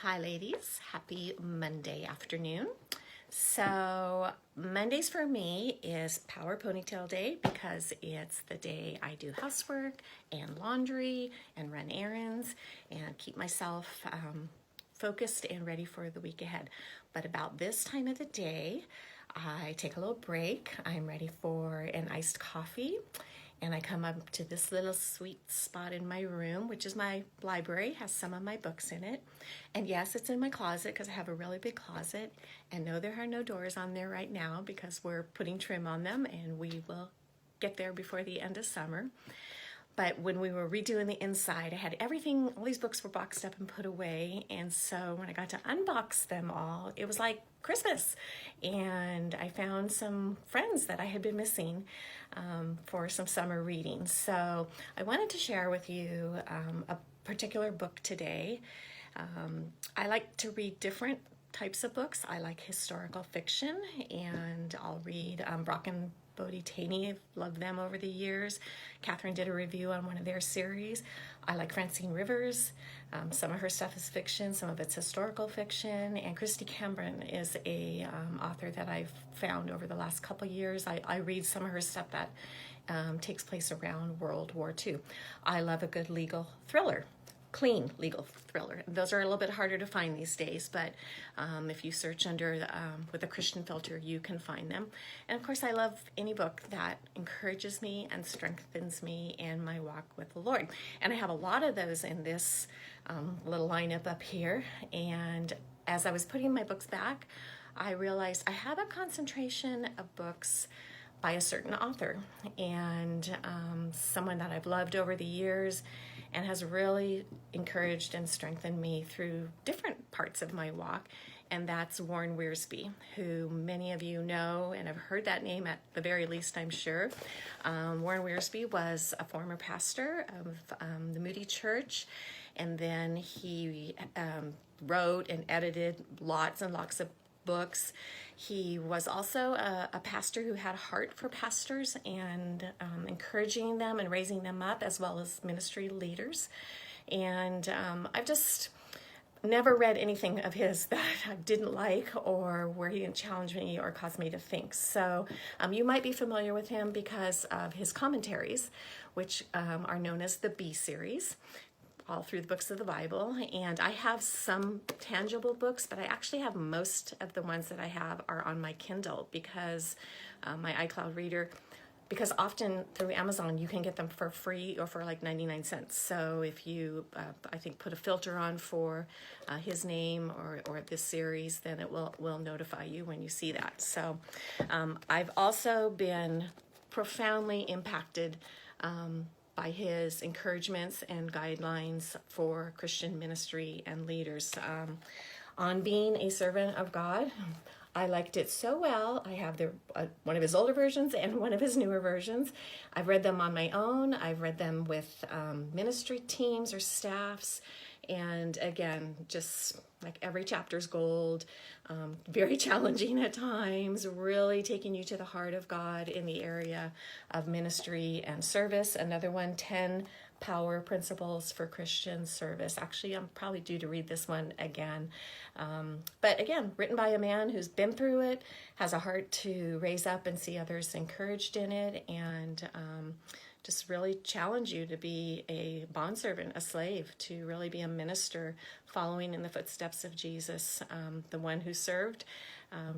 Hi ladies, happy Monday afternoon. So Mondays for me is Power Ponytail Day because it's the day I do housework and laundry and run errands and keep myself focused and ready for the week ahead. But about this time of the day, I take a little break. I'm ready for an iced coffee. And I come up to this little sweet spot in my room, which is my library, has some of my books in it. And yes, it's in my closet because I have a really big closet. And no, there are no doors on there right now because we're putting trim on them and we will get there before the end of summer. But when we were redoing the inside, I had everything, all these books were boxed up and put away. And so when I got to unbox them all, it was like Christmas. And I found some friends that I had been missing for some summer reading. So I wanted to share with you a particular book today. I like to read different types of books. I like historical fiction, and I'll read Brock and Bodie Taney. I've loved them over the years. Catherine did a review on one of their series. I like Francine Rivers. Some of her stuff is fiction, some of it's historical fiction. And Christy Cameron is a author that I've found over the last couple years. I read some of her stuff that takes place around World War II. I love a good legal thriller. Clean legal thriller. Those are a little bit harder to find these days, but if you search under with a Christian filter, you can find them. And of course, I love any book that encourages me and strengthens me in my walk with the Lord. And I have a lot of those in this little lineup up here. And as I was putting my books back, I realized I have a concentration of books by a certain author and someone that I've loved over the years and has really encouraged and strengthened me through different parts of my walk, and that's Warren Wiersbe, who many of you know and have heard that name at the very least, I'm sure. Warren Wiersbe was a former pastor of the Moody Church, and then he wrote and edited lots and lots of books. He was also a pastor who had a heart for pastors and encouraging them and raising them up, as well as ministry leaders. And I've just never read anything of his that I didn't like or where he didn't challenge me or cause me to think. So you might be familiar with him because of his commentaries, which are known as the B series, all through the books of the Bible. And I have some tangible books, but I actually have most of the ones that I have are on my Kindle because my iCloud reader, because often through Amazon you can get them for free or for like 99 cents. So if you, I think, put a filter on for his name or this series, then it will notify you when you see that. So I've also been profoundly impacted by his encouragements and guidelines for Christian ministry and leaders. On being a servant of God, I liked it so well. I have one of his older versions and one of his newer versions. I've read them on my own. I've read them with ministry teams or staffs. And again, just like every chapter's gold, very challenging at times, really taking you to the heart of God in the area of ministry and service. Another one, 10 Power Principles for Christian Service. Actually, I'm probably due to read this one again. But again, written by a man who's been through it, has a heart to raise up and see others encouraged in it, and just really challenge you to be a bondservant, a slave, to really be a minister following in the footsteps of Jesus, the one who served,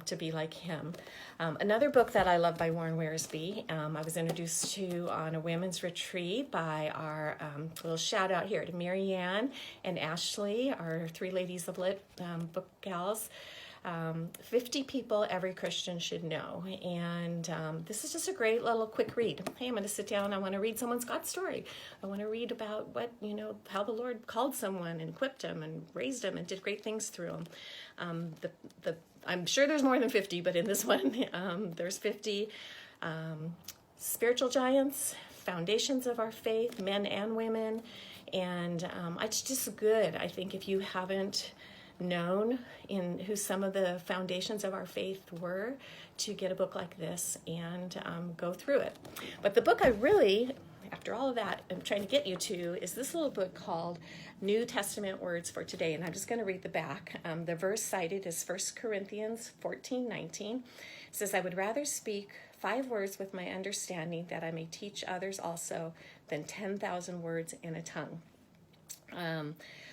to be like him. Another book that I love by Warren Wiersbe, I was introduced to on a women's retreat by our little shout out here to Marianne and Ashley, our Three Ladies of Lit book gals. 50 people every Christian should know. And this is just a great little quick read. Hey, I'm going to sit down. I want to read someone's God story. I want to read about how the Lord called someone and equipped them and raised them and did great things through them. I'm sure there's more than 50, but in this one, there's 50 spiritual giants, foundations of our faith, men and women. And it's just good, I think, if you haven't known in who some of the foundations of our faith were, to get a book like this and go through it. But the book I really after all of that, I'm trying to get you to is this little book called New Testament Words for Today. And I'm just going to read the back. The verse cited is 1 Corinthians 14:19. It says, I would rather speak 5 words with my understanding that I may teach others also than 10,000 words in a tongue.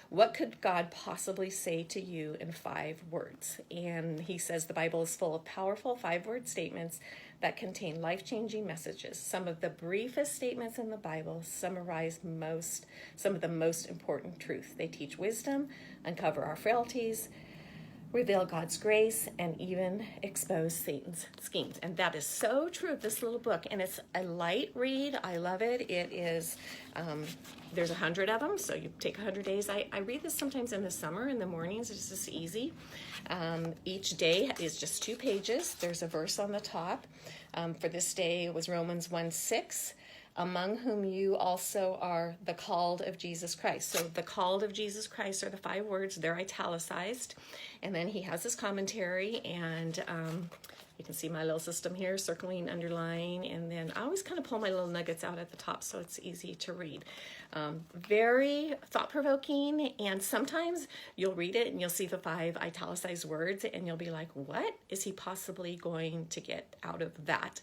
What could God possibly say to you in 5 words? And he says the Bible is full of powerful 5-word statements that contain life-changing messages. Some of the briefest statements in the Bible summarize some of the most important truth. They teach wisdom, uncover our frailties, reveal God's grace, and even expose Satan's schemes. And that is so true of this little book. And it's a light read. I love it. It is, there's 100 of them, so you take 100 days. I read this sometimes in the summer, in the mornings. It's just easy. Each day is just 2 pages. There's a verse on the top. For this day, it was Romans 1:6. Among whom you also are the called of Jesus Christ. So the called of Jesus Christ are the 5 words. They're italicized. And then he has his commentary, and you can see my little system here, circling, underlining, and then I always kind of pull my little nuggets out at the top so it's easy to read. Very thought-provoking, and sometimes you'll read it and you'll see the 5 italicized words and you'll be like, what is he possibly going to get out of that?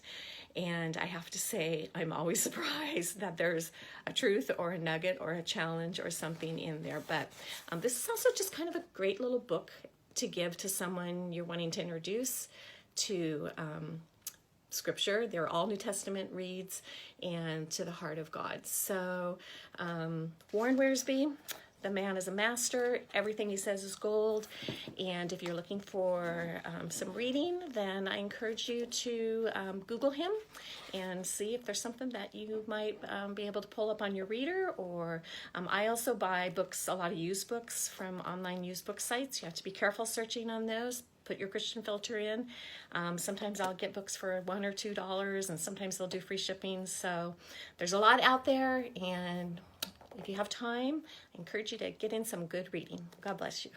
And I have to say, I'm always surprised that there's a truth or a nugget or a challenge or something in there. But this is also just kind of a great little book to give to someone you're wanting to introduce to Scripture. They're all New Testament reads and to the heart of God. So Warren Wiersbe, the man is a master. Everything he says is gold. And if you're looking for some reading, then I encourage you to Google him and see if there's something that you might be able to pull up on your reader. Or I also buy books, a lot of used books from online used book sites. You have to be careful searching on those. Put your Christian filter in. Sometimes I'll get books for $1 or $2, and sometimes they'll do free shipping. So there's a lot out there, and if you have time, I encourage you to get in some good reading. God bless you.